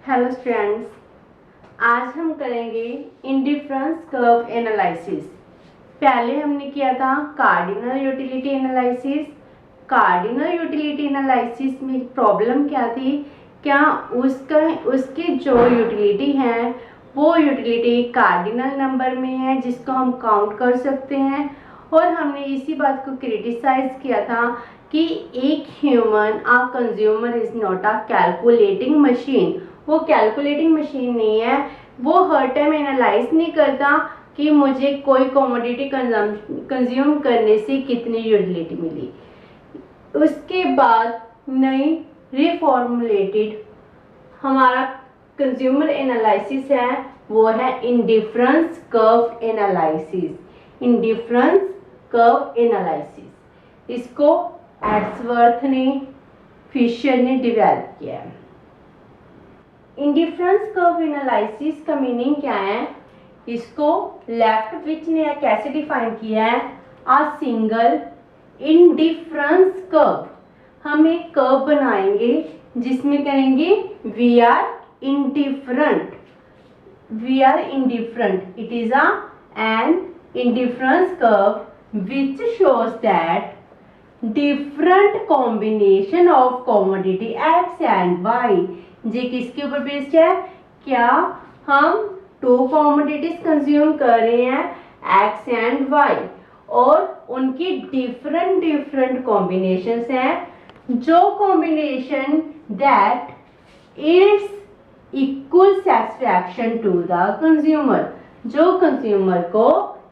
Hello students, आज हम करेंगे इंडिफरेंस कर्व एनालिसिस। पहले हमने किया था cardinal utility analysis. Cardinal utility analysis में प्रॉब्लम क्या थी, क्या उसकी जो यूटिलिटी है वो यूटिलिटी कार्डिनल नंबर में है जिसको हम काउंट कर सकते हैं। और हमने इसी बात को क्रिटिसाइज किया था कि एक human consumer is not a calculating machine. वो कैलकुलेटिंग मशीन नहीं है, वो हर टाइम एनालाइज नहीं करता कि मुझे कोई कमोडिटी कंज्यूम करने से कितनी यूटिलिटी मिली। उसके बाद नई रिफॉर्मुलेटेड हमारा कंज्यूमर एनालिसिस है, वो है indifference curve analysis. Indifference curve analysis इसको एड्सवर्थ ने, फिशर ने डेवलप किया है। इंडिफरेंस कर्व एनालिसिस का मीनिंग क्या है, इसको लेफ्टविच ने कैसे डिफाइन किया है, अ सिंगल इंडिफरेंस कर्व। हम एक कर्व बनाएंगे जिसमें करेंगे we are indifferent, it is an indifference curve which shows that different combination of commodity X and Y. ये किसके ऊपर बेस्ड है, क्या हम टू कमोडिटीज कंज्यूम कर रहे हैं एक्स एंड वाई और उनकी डिफरेंट कॉम्बिनेशंस हैं, जो combination that it's equal satisfaction to the consumer, जो कंज्यूमर को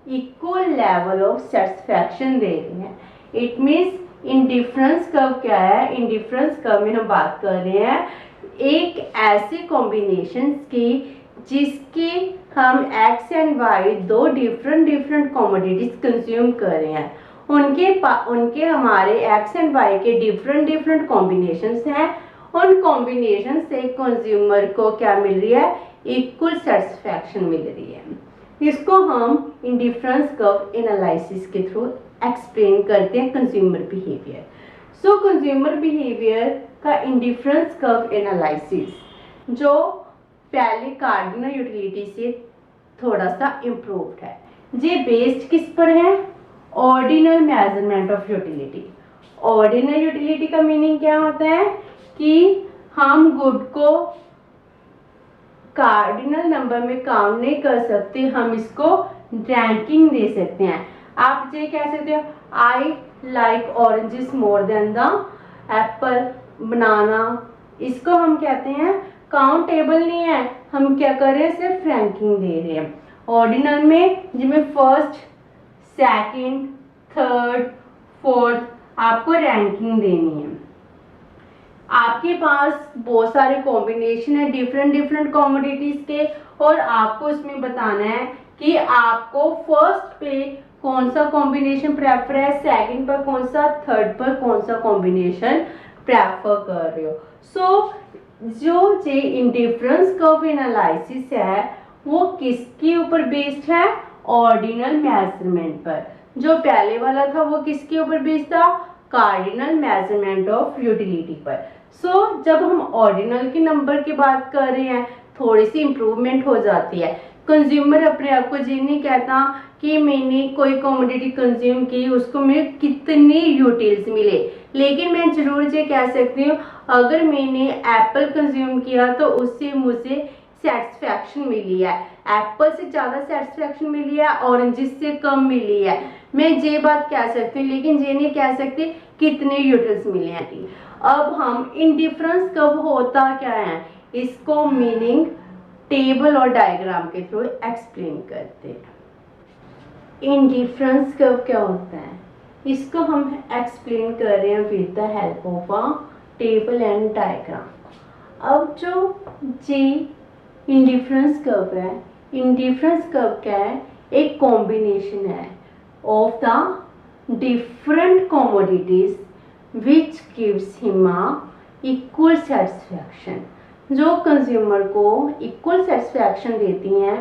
इक्वल लेवल ऑफ सेटिस्फैक्शन दे रहे हैं। इट मीन्स इंडिफरेंस कर्व क्या है, इंडिफरेंस कर्व में हम बात कर रहे हैं एक ऐसे कॉम्बिनेशन की जिसके हम एक्स एंड वाई दो डिफरेंट कमोडिटीज कंज्यूम कर रहे हैं, उनके हमारे एक्स एंड वाई के डिफरेंट कॉम्बिनेशंस हैं। उन कॉम्बिनेशन से कंज्यूमर को क्या मिल रही है, इक्वल सेटिस्फैक्शन मिल रही है। इसको हम इंडिफरेंस कर्व एनालिसिस के थ्रू एक्सप्लेन करते हैं कंज्यूमर बिहेवियर। सो कंज्यूमर बिहेवियर का इंडिफरेंस कर्व एनालिसिस जो पहले कार्डिनल यूटिलिटी से थोड़ा सा इम्प्रूव्ड है, ये बेस्ड किस पर है, ordinal measurement of utility. Ordinal utility का मीनिंग क्या होता है कि हम गुड को कार्डिनल नंबर में काउंट नहीं कर सकते, हम इसको रैंकिंग दे सकते हैं। आप ये कह सकते हो I like oranges more than the apple, banana, इसको हम कहते हैं काउंटेबल नहीं है, हम क्या कर रहे हैं, सिर्फ रैंकिंग दे रहे हैं। ऑर्डिनल में जिसमें फर्स्ट, सेकंड, थर्ड, फोर्थ आपको रैंकिंग देनी है। आपके पास बहुत सारे कॉम्बिनेशन है डिफरेंट कमोडिटीज के और आपको उसमें बताना है कि आपको फर्स्ट पे कौन सा कॉम्बिनेशन प्रेफर है, सेकंड पर कौन सा, थर्ड पर कौन सा कॉम्बिनेशन प्रेफर कर रहे हो। सो जो जे इंडिफरेंस कर्व एनालिसिस है वो किसके ऊपर बेस्ड है, ऑर्डिनल मेजरमेंट पर। जो पहले वाला था वो किसके ऊपर बेस्ड था, कार्डिनल मेजरमेंट ऑफ यूटिलिटी पर। सो जब हम ऑर्डिनल के नंबर की बात कर रहे हैं थोड़ी सी इंप्रूवमेंट हो जाती है। कंज्यूमर अपने आप को ये नहीं कहता कि मैंने कोई कमोडिटी कंज्यूम की उसको मुझे कितने यूटिल्स मिले, लेकिन मैं जरूर ये कह सकती हूँ अगर मैंने एप्पल कंज्यूम किया तो उससे मुझे सेटिस्फैक्शन मिली है, एप्पल से ज़्यादा सेटिस्फैक्शन मिली है, ऑरेंजेस से कम मिली है। मैं ये बात कह सकती हूँ लेकिन ये नहीं कह सकती कितने यूटिल्स मिले हैं। अब हम इंडिफरेंस कब होता क्या है, इसको मीनिंग टेबल और डायग्राम के थ्रू एक्सप्लेन करते हैं। इंडिफरेंस कर्व क्या होता है, इसको हम एक्सप्लेन कर रहे हैं with the help of a table and diagram. अब जो जी इंडिफरेंस कर्व है, इंडिफरेंस कर्व क्या है, एक कॉम्बिनेशन है of the different commodities which gives him a equal satisfaction. जो कंज्यूमर को इक्वल सेटिस्फैक्शन देती हैं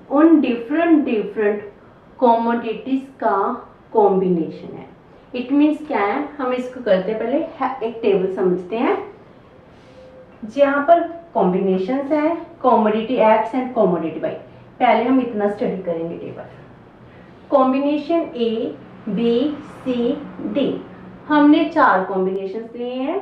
उन डिफरेंट कमोडिटीज का कॉम्बिनेशन है। इट मीन्स क्या है, हम इसको करते हैं पहले एक टेबल समझते हैं। जहाँ पर कॉम्बिनेशंस हैं commodity X and commodity Y. पहले हम इतना स्टडी करेंगे table. Combination A B C D, हमने 4 कॉम्बिनेशंस लिए हैं।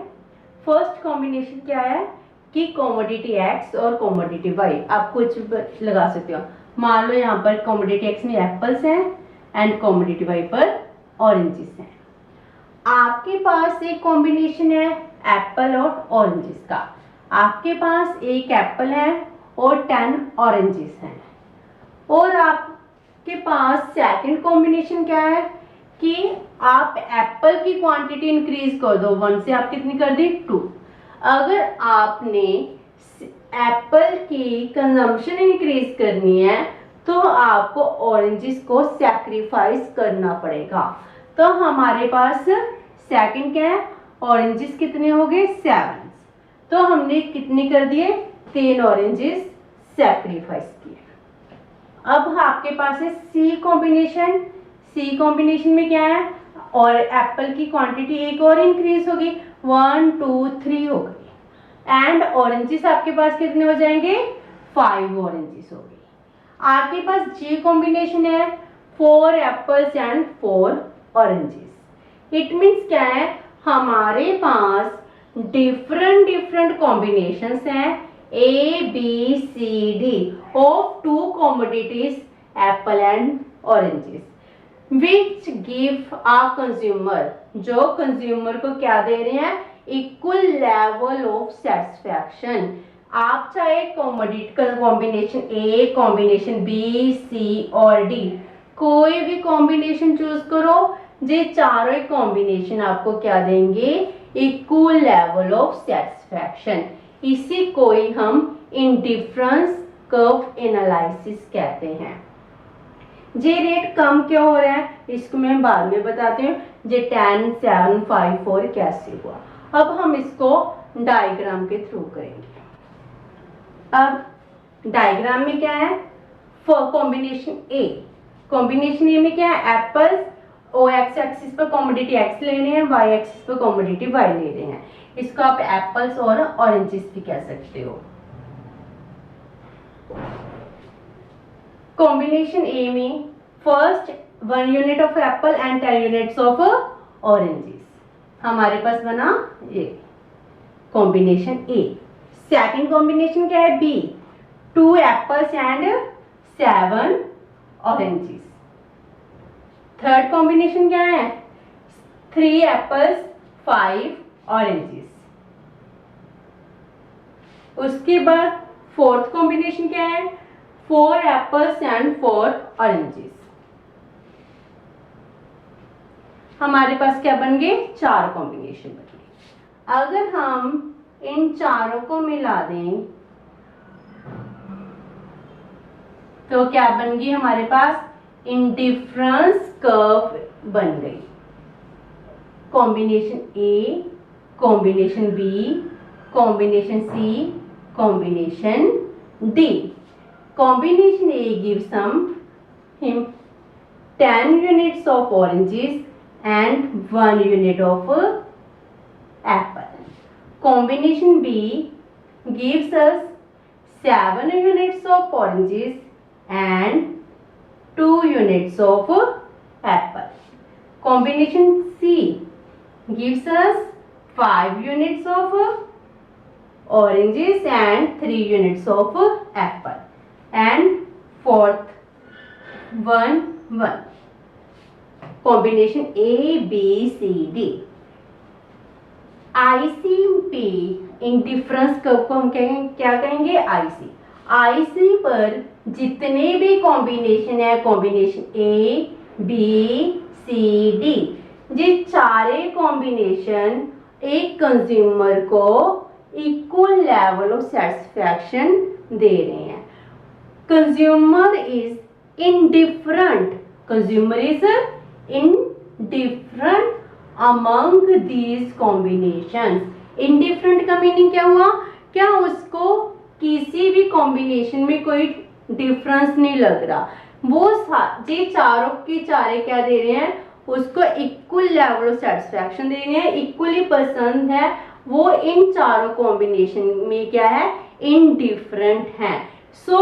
फर्स्ट कॉम्बिनेशन क्या है कि कॉमोडिटी एक्स और कॉमोडिटी वाई। आप कुछ लगा सकते हो, मान लो यहाँ पर कॉमोडिटी एक्स में एप्पल्स हैं एंड कॉमोडिटी वाई पर ऑरेंजेस हैं। आपके पास एक कॉम्बिनेशन है एप्पल और ऑरेंजेस का, आपके पास एक एप्पल है और 10 ऑरेंजेस हैं। और आपके पास सेकंड कॉम्बिनेशन क्या है कि आप एप्पल की क्वांटिटी इंक्रीज कर दो, 1 से आप कितनी कर दी 2। अगर आपने एप्पल की कंजम्पशन इंक्रीज करनी है तो आपको ऑरेंजेस को सैक्रिफाइस करना पड़ेगा। तो हमारे पास सेकंड क्या है, ऑरेंजेस कितने हो गए 7, तो हमने कितने कर दिए 3 ऑरेंजेस सैक्रिफाइस किए। अब आपके पास है सी कॉम्बिनेशन। सी कॉम्बिनेशन में क्या है, और एप्पल की क्वांटिटी एक और इंक्रीज होगी, 1 2 3 हो गई एंड ऑरेंजेस आपके पास कितने हो जाएंगे 5 ऑरेंजेस हो गई। आपके पास जी कॉम्बिनेशन है 4 apples and 4 oranges. It means क्या है, हमारे पास डिफरेंट कॉम्बिनेशंस हैं A B C D of 2 commodities apple and oranges which give a consumer, जो कंज्यूमर को क्या दे रहे हैं इक्वल लेवल ऑफ सेटिस्फैक्शन। आप चाहे combination A combination B C और डी कोई भी कॉम्बिनेशन चूज करो, ये चारों कॉम्बिनेशन आपको क्या देंगे इक्वल लेवल ऑफ सेटिस्फैक्शन। इसी को ही हम इंडिफरेंस कर्व एनालिसिस कहते हैं। ये रेट कम क्यों हो रहा है इसको मैं बाद में बताती हूँ, ये 10 7 5 4 कैसे हुआ। अब हम इसको डायग्राम के थ्रू करेंगे। अब डायग्राम में क्या है, कॉम्बिनेशन ए, कॉम्बिनेशन ए में क्या है एप्पल्स, ओ एक्स एक्सिस पर कॉमोडिटी एक्स लेने हैं, वाई एक्सिस पर कॉमोडिटी वाई ले रहे हैं। इसको आप एप्पल्स और ऑरेंजेस भी कह सकते हो। कॉम्बिनेशन ए में first 1 unit of Apple and 10 units of oranges, हमारे पास बना ये कॉम्बिनेशन ए। सेकंड कॉम्बिनेशन क्या है B, 2 apples and 7 oranges. Third combination क्या है 3 एप्पल्स 5 ऑरेंजेस। उसके बाद फोर्थ कॉम्बिनेशन क्या है 4 एप्पल्स एंड 4 ऑरेंजेस। हमारे पास क्या बन गए 4 कॉम्बिनेशन बन गए। अगर हम इन चारों को मिला दें तो क्या बन गई हमारे पास इंडिफरेंस कर्व बन गई। Combination A combination B combination C combination D. Combination A gives him 10 units of oranges and 1 unit of apple. Combination B gives us 7 units of oranges and 2 units of apple. Combination C gives us 5 units of oranges and 3 units of apple. And fourth 1 1. Combination A B C D. ICP indifference curve को हम क्या कहेंगे IC। IC पर जितने भी combination है combination A B C D, ये चारे कॉम्बिनेशन एक कंज्यूमर को इक्वल लेवल ऑफ सेटिस्फैक्शन दे रहे हैं। Consumer is indifferent, consumer is indifferent among these combinations. Indifferent का मीनिंग क्या हुआ, क्या उसको किसी भी कॉम्बिनेशन में कोई डिफरेंस नहीं लग रहा, वो ये चारों के चारे क्या दे रहे हैं उसको इक्वल लेवल ऑफ सेटिस्फैक्शन दे रहे हैं, इक्वली पसंद है वो इन चारों कॉम्बिनेशन में क्या है, इनडिफरेंट है। सो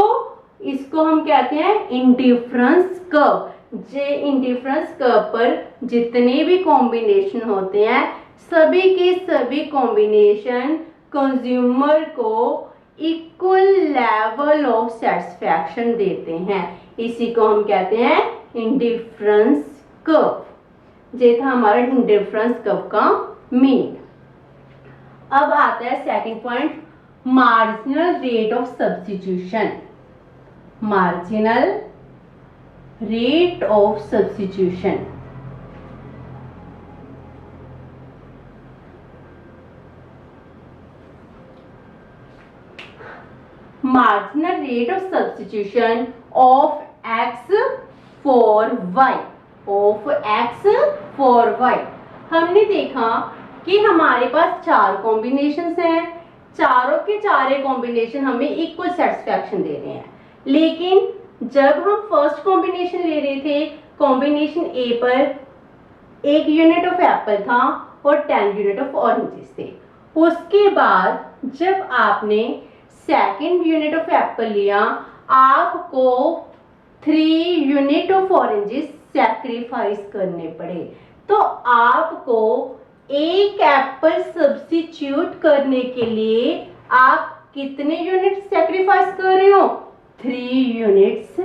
इसको हम कहते हैं इंडिफरेंस कर्व। जे इंडिफरेंस कर्व पर जितने भी कॉम्बिनेशन होते हैं सभी के सभी कॉम्बिनेशन कंज्यूमर को इक्वल लेवल ऑफ सेटिस्फैक्शन देते हैं। इसी को हम कहते हैं इंडिफरेंस कर्व। ये था हमारा इंडिफरेंस कर्व का मीनिंग। अब आता है second point, marginal rate of substitution. Marginal rate of substitution. Marginal rate of substitution of x for y, of x for y। हमने देखा कि हमारे पास चार कॉम्बिनेशंस हैं, चारों के चारे कॉम्बिनेशन हमें इक्वल सेटिस्फैक्शन दे रहे हैं। लेकिन जब हम फर्स्ट कॉम्बिनेशन ले रहे थे, कॉम्बिनेशन ए पर 1 यूनिट ऑफ एप्पल था और 10 यूनिट ऑफ ऑरेंजेस थे। उसके बाद जब आपने सेकेंड यूनिट ऑफ एप्पल लिया, आपको 3 यूनिट ऑफ ऑरेंजेस सैक्रिफाइस करने पड़े। तो आपको एक एप्पल सब्स्टिट्यूट करने के लिए आप कितने यूनिट सैक्रिफाइस कर रहे हो, 3 यूनिट्स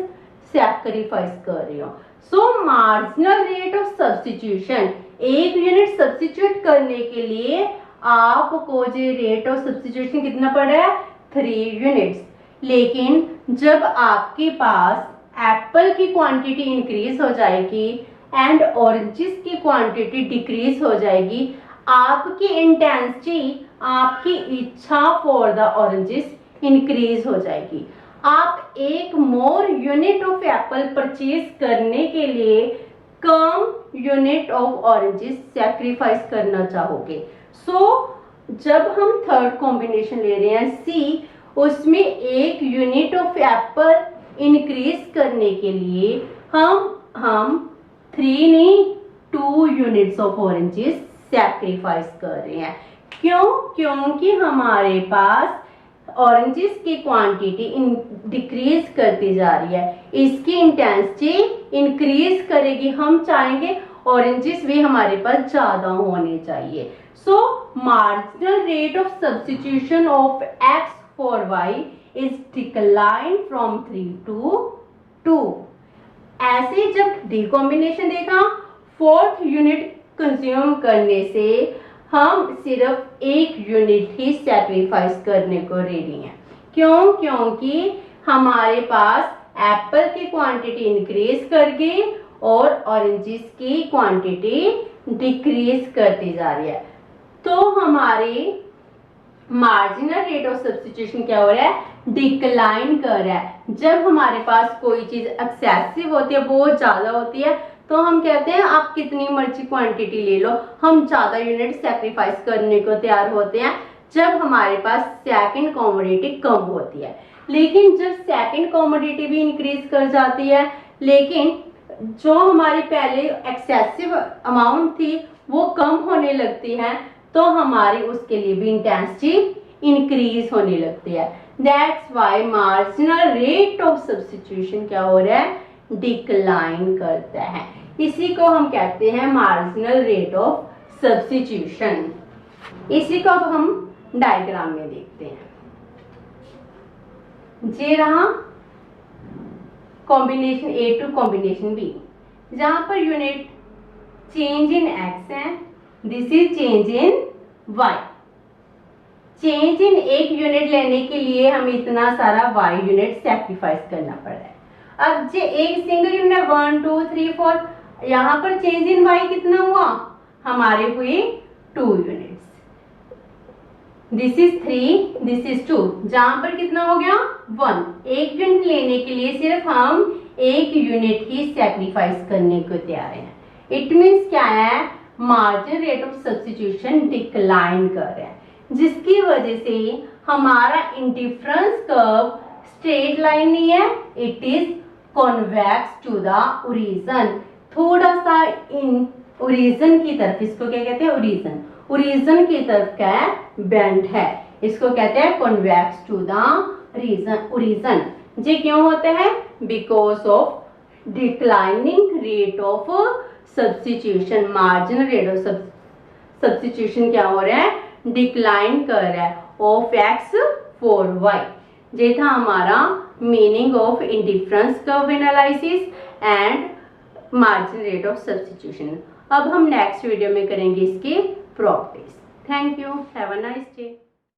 सैक्रिफाइस कर रहे हो। सो marginal rate of substitution, 1 unit substitute करने के लिए आपको जो रेट ऑफ सब्स्टिट्यूशन कितना पड़ रहा है, 3 यूनिट्स। लेकिन जब आपके पास एप्पल की क्वांटिटी इंक्रीज हो जाएगी एंड ऑरेंजेस की क्वांटिटी डिक्रीज हो जाएगी, आपकी इंटेंसिटी, आपकी इच्छा फॉर द ऑरेंजेस इंक्रीज हो जाएगी। आप एक मोर यूनिट ऑफ एप्पल परचेज करने के लिए कम यूनिट ऑफ ऑरेंजेस सैक्रिफाइस करना चाहोगे। सो जब हम थर्ड कॉम्बिनेशन ले रहे हैं सी, उसमें 1 यूनिट ऑफ एप्पल इंक्रीज करने के लिए हम 3 नहीं 2 यूनिट्स ऑफ ऑरेंजेस सैक्रिफाइस कर रहे हैं। क्यों? क्योंकि हमारे पास ऑरेंजेस की क्वांटिटी डिक्रीज करती जा रही है, इसकी इंटेंसिटी इंक्रीज करेगी। हम चाहेंगे ऑरेंजेस भी हमारे पास ज्यादा होने चाहिए। सो marginal rate of substitution of x for y is decline from 3 to 2। ऐसे जब डी कॉम्बिनेशन देखा, 4th यूनिट कंज्यूम करने से हम सिर्फ 1 यूनिट ही सैक्रिफाइस करने को रेडी हैं। क्यों? क्योंकि हमारे पास एप्पल की क्वांटिटी इंक्रीज कर गई और ऑरेंजेस की क्वांटिटी डिक्रीज करती जा रही है। तो हमारे मार्जिनल रेट ऑफ सब्स्टिट्यूशन क्या हो रहा है, डिक्लाइन कर रहा है। जब हमारे पास कोई चीज एक्सेसिव होती है, बहुत ज्यादा होती है, तो हम कहते हैं आप कितनी मर्जी क्वांटिटी ले लो, हम ज्यादा यूनिट सैक्रिफाइस करने को तैयार होते हैं जब हमारे पास सेकंड कमोडिटी कम होती है। लेकिन जब सेकंड कमोडिटी भी इंक्रीज कर जाती है, लेकिन जो हमारी पहले एक्सेसिव अमाउंट थी वो कम होने लगती है, तो हमारी उसके लिए भी इंटेंसिटी इंक्रीज होने लगती है। That's why marginal rate of substitution क्या हो रहा है, डिक्लाइन करता है। इसी को हम कहते हैं मार्जिनल रेट ऑफ सब्स्टिट्यूशन। इसी को अब हम डायग्राम में देखते हैं। ये रहा combination A to combination B, जहां पर यूनिट चेंज इन एक्स है, this is change in Y. Change in 1 unit लेने के लिए हमें इतना सारा वाई यूनिट सैक्रिफाइस करना पड़ रहा है। अब जो एक सिंगल यूनिट 1 2 3 4, यहाँ पर चेंज इन वाई कितना हुआ, हमारे हुए 2 units. This is 3, this is 2, जहां पर कितना हो गया 1। 1 यूनिट लेने के लिए सिर्फ हम 1 यूनिट ही सैक्रिफाइस करने को तैयार हैं। इट मीन्स क्या है, marginal rate of substitution decline कर रहा है, जिसकी वजह से हमारा इंडिफरेंस कर्व स्ट्रेट लाइन नहीं है, it is convex to the origin. थोड़ा सा इन ओरिजिन की तरफ, इसको क्या कहते हैं, ओरिजिन। ओरिजिन की तरफ क्या है, बेंड है। इसको कहते हैं कॉन्वेक्स टू द ओरिजिन। ये क्यों होते हैं, because of declining rate of substitution. Marginal rate of substitution क्या हो रहा है, डिक्लाइन कर रहा है ऑफ एक्स फॉर वाई। ये था हमारा meaning of indifference curve analysis and marginal rate of substitution. अब हम नेक्स्ट वीडियो में करेंगे इसकी properties. Thank you, have a nice day.